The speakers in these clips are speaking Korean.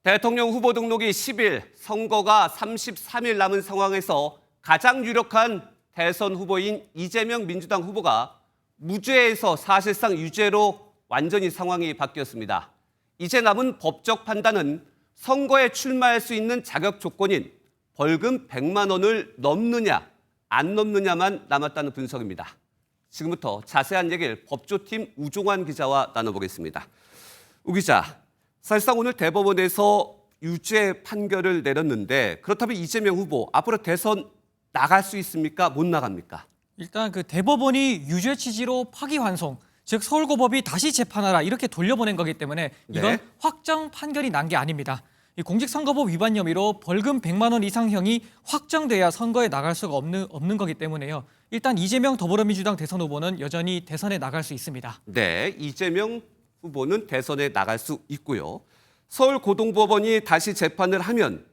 대통령 후보 등록이 10일, 선거가 33일 남은 상황에서 가장 유력한 대선 후보인 이재명 민주당 후보가 무죄에서 사실상 유죄로 완전히 상황이 바뀌었습니다. 이제 남은 법적 판단은 선거에 출마할 수 있는 자격 조건인 벌금 100만 원을 넘느냐 안 넘느냐만 남았다는 분석입니다. 지금부터 자세한 얘기를 법조팀 우종환 기자와 나눠보겠습니다. 우 기자, 사실상 오늘 대법원에서 유죄 판결을 내렸는데 그렇다면 이재명 후보 앞으로 대선 나갈 수 있습니까? 못 나갑니까? 일단 그 대법원이 유죄 취지로 파기환송, 즉 서울고법이 다시 재판하라 이렇게 돌려보낸 거기 때문에 이건 네. 확정 판결이 난 게 아닙니다. 이 공직선거법 위반 혐의로 벌금 100만 원 이상형이 확정돼야 선거에 나갈 수가 없는 거기 때문에요. 일단 이재명 더불어민주당 대선 후보는 여전히 대선에 나갈 수 있습니다. 네, 이재명 후보는 대선에 나갈 수 있고요. 서울고등법원이 다시 재판을 하면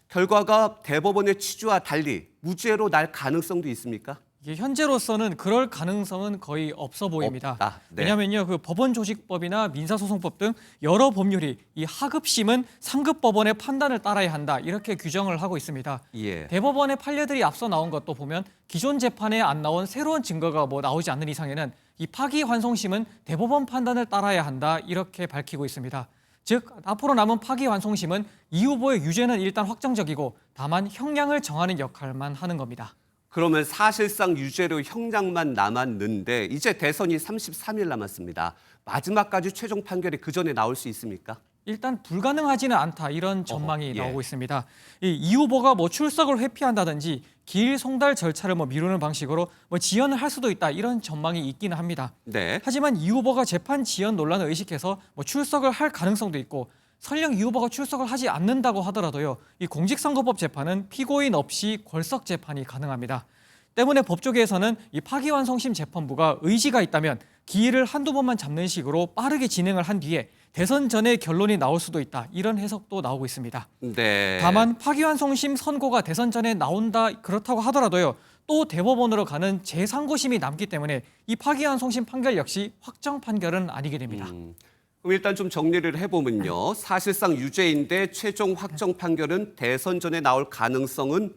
결과가 대법원의 취지와 달리 무죄로 날 가능성도 있습니까? 이게 현재로서는 그럴 가능성은 거의 없어 보입니다. 없다. 네. 왜냐하면요, 그 법원조직법이나 민사소송법 등 여러 법률이 이 하급심은 상급 법원의 판단을 따라야 한다 이렇게 규정을 하고 있습니다. 예. 대법원의 판례들이 앞서 나온 것도 보면 기존 재판에 안 나온 새로운 증거가 나오지 않는 이상에는 이 파기환송심은 대법원 판단을 따라야 한다 이렇게 밝히고 있습니다. 즉 앞으로 남은 파기환송심은 이 후보의 유죄는 일단 확정적이고 다만 형량을 정하는 역할만 하는 겁니다. 그러면 사실상 유죄로 형량만 남았는데 이제 대선이 33일 남았습니다. 마지막까지 최종 판결이 그 전에 나올 수 있습니까? 일단 불가능하지는 않다 이런 전망이 예. 나오고 있습니다. 이 후보가 출석을 회피한다든지 기일 송달 절차를 미루는 방식으로 지연을 할 수도 있다 이런 전망이 있기는 합니다. 네. 하지만 이 후보가 재판 지연 논란을 의식해서 출석을 할 가능성도 있고 설령 이 후보가 출석을 하지 않는다고 하더라도요. 이 공직선거법 재판은 피고인 없이 걸석 재판이 가능합니다. 때문에 법조계에서는 이 파기환송심 재판부가 의지가 있다면 기일을 한두 번만 잡는 식으로 빠르게 진행을 한 뒤에 대선 전에 결론이 나올 수도 있다. 이런 해석도 나오고 있습니다. 네. 다만 파기환송심 선고가 대선 전에 나온다 그렇다고 하더라도요. 또 대법원으로 가는 제3고심이 남기 때문에 이 파기환송심 판결 역시 확정 판결은 아니게 됩니다. 그럼 일단 좀 정리를 해보면요. 사실상 유죄인데 최종 확정 판결은 대선 전에 나올 가능성은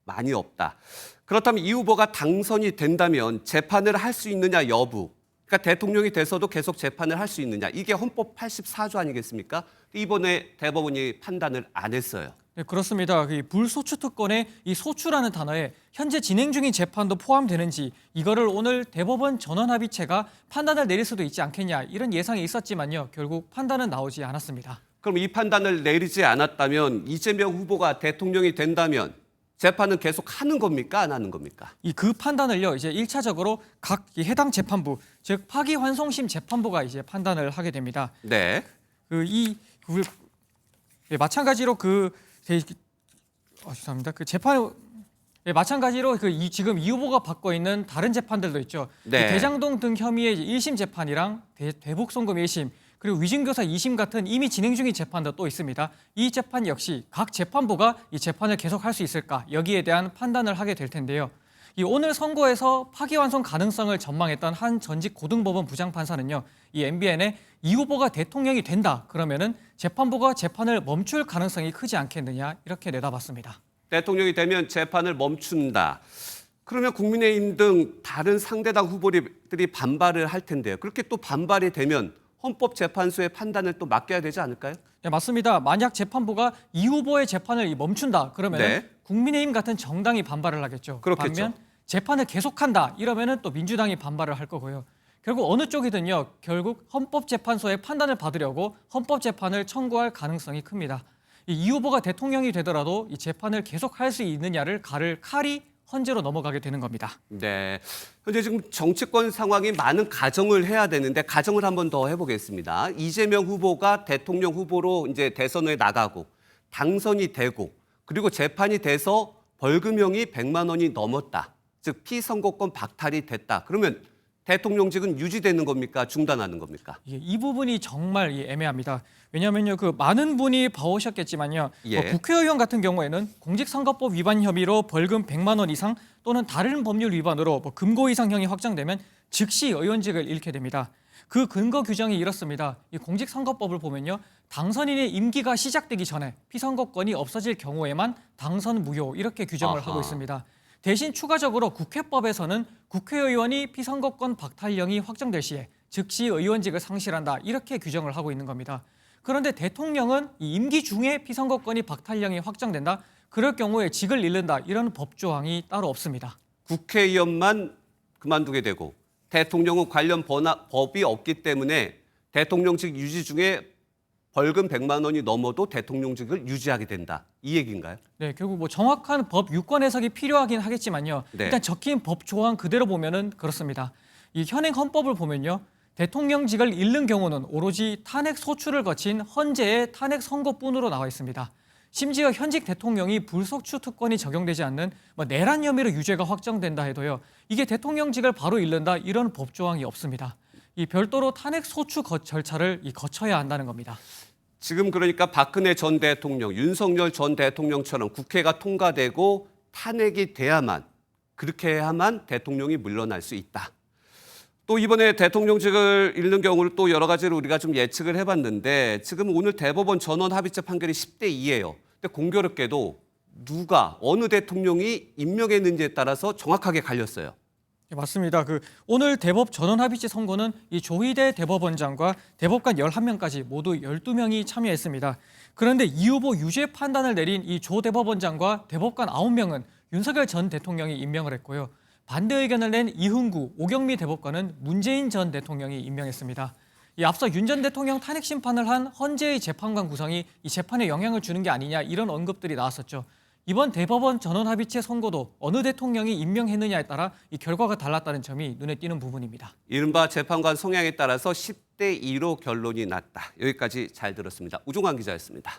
많이 없다. 그렇다면 이 후보가 당선이 된다면 재판을 할 수 있느냐 여부. 그러니까 대통령이 돼서도 계속 재판을 할 수 있느냐. 이게 헌법 84조 아니겠습니까? 이번에 대법원이 판단을 안 했어요. 네, 그렇습니다. 불소추 특권에 이 소추라는 단어에 현재 진행 중인 재판도 포함되는지 이거를 오늘 대법원 전원합의체가 판단을 내릴 수도 있지 않겠냐 이런 예상이 있었지만요. 결국 판단은 나오지 않았습니다. 그럼 이 판단을 내리지 않았다면 이재명 후보가 대통령이 된다면 재판은 계속 하는 겁니까? 안 하는 겁니까? 그 판단을요. 이제 1차적으로 각 해당 재판부, 즉 파기환송심 재판부가 이제 판단을 하게 됩니다. 네. 마찬가지로 죄송합니다. 마찬가지로 지금 이 후보가 받고 있는 다른 재판들도 있죠. 네. 대장동 등 혐의의 1심 재판이랑 대북송금 1심 그리고 위증교사 2심 같은 이미 진행 중인 재판도 또 있습니다. 이 재판 역시 각 재판부가 이 재판을 계속할 수 있을까 여기에 대한 판단을 하게 될 텐데요. 오늘 선고에서 파기환송 가능성을 전망했던 한 전직 고등법원 부장판사는요. 이 MBN에 이 후보가 대통령이 된다 그러면은 재판부가 재판을 멈출 가능성이 크지 않겠느냐 이렇게 내다봤습니다. 대통령이 되면 재판을 멈춘다. 그러면 국민의힘 등 다른 상대당 후보들이 반발을 할 텐데요. 그렇게 또 반발이 되면 헌법재판소의 판단을 또 맡겨야 되지 않을까요? 네, 맞습니다. 만약 재판부가 이 후보의 재판을 멈춘다 그러면 네. 국민의힘 같은 정당이 반발을 하겠죠. 그렇겠죠. 반면 재판을 계속한다 이러면은 또 민주당이 반발을 할 거고요. 결국 어느 쪽이든요. 결국 헌법재판소의 판단을 받으려고 헌법재판을 청구할 가능성이 큽니다. 이 후보가 대통령이 되더라도 이 재판을 계속할 수 있느냐를 가를 칼이 헌재로 넘어가게 되는 겁니다. 네. 현재 지금 정치권 상황이 많은 가정을 해야 되는데 가정을 한번 더 해보겠습니다. 이재명 후보가 대통령 후보로 이제 대선에 나가고 당선이 되고 그리고 재판이 돼서 벌금형이 100만 원이 넘었다. 즉 피선거권 박탈이 됐다. 그러면 대통령직은 유지되는 겁니까? 중단하는 겁니까? 이 부분이 정말 애매합니다. 왜냐하면요, 많은 분이 봐오셨겠지만요, 예. 국회의원 같은 경우에는 공직선거법 위반 혐의로 벌금 100만 원 이상 또는 다른 법률 위반으로 금고 이상형이 확정되면 즉시 의원직을 잃게 됩니다. 그 근거 규정이 이렇습니다. 이 공직선거법을 보면요, 당선인의 임기가 시작되기 전에 피선거권이 없어질 경우에만 당선 무효 이렇게 규정을 아하. 하고 있습니다. 대신 추가적으로 국회법에서는 국회의원이 피선거권 박탈령이 확정될 시에 즉시 의원직을 상실한다 이렇게 규정을 하고 있는 겁니다. 그런데 대통령은 이 임기 중에 피선거권이 박탈령이 확정된다. 그럴 경우에 직을 잃는다. 이런 법조항이 따로 없습니다. 국회의원만 그만두게 되고 대통령은 관련 법이 없기 때문에 대통령직 유지 중에 벌금 100만 원이 넘어도 대통령직을 유지하게 된다. 이 얘기인가요? 네, 결국 뭐 정확한 법 유권 해석이 필요하긴 하겠지만요. 네. 일단 적힌 법 조항 그대로 보면은 그렇습니다. 이 현행 헌법을 보면요. 대통령직을 잃는 경우는 오로지 탄핵 소추를 거친 헌재의 탄핵 선고뿐으로 나와 있습니다. 심지어 현직 대통령이 불속추 특권이 적용되지 않는 내란 혐의로 유죄가 확정된다 해도요. 이게 대통령직을 바로 잃는다 이런 법 조항이 없습니다. 이 별도로 탄핵 소추 절차를 거쳐야 한다는 겁니다. 지금 그러니까 박근혜 전 대통령, 윤석열 전 대통령처럼 국회가 통과되고 탄핵이 돼야만 그렇게 해야만 대통령이 물러날 수 있다. 또 이번에 대통령직을 잃는 경우를 또 여러 가지로 우리가 좀 예측을 해봤는데 지금 오늘 대법원 전원 합의체 판결이 10대 2예요. 근데 공교롭게도 누가 어느 대통령이 임명했는지에 따라서 정확하게 갈렸어요. 네, 맞습니다. 오늘 대법 전원 합의체 선고는 이 조희대 대법원장과 대법관 11명까지 모두 12명이 참여했습니다. 그런데 이 후보 유죄 판단을 내린 이 조 대법원장과 대법관 9명은 윤석열 전 대통령이 임명을 했고요. 반대 의견을 낸 이흥구, 오경미 대법관은 문재인 전 대통령이 임명했습니다. 이 앞서 윤 전 대통령 탄핵 심판을 한 헌재의 재판관 구성이 이 재판에 영향을 주는 게 아니냐 이런 언급들이 나왔었죠. 이번 대법원 전원 합의체 선고도 어느 대통령이 임명했느냐에 따라 이 결과가 달랐다는 점이 눈에 띄는 부분입니다. 이른바 재판관 성향에 따라서 10대 2로 결론이 났다. 여기까지 잘 들었습니다. 우종환 기자였습니다.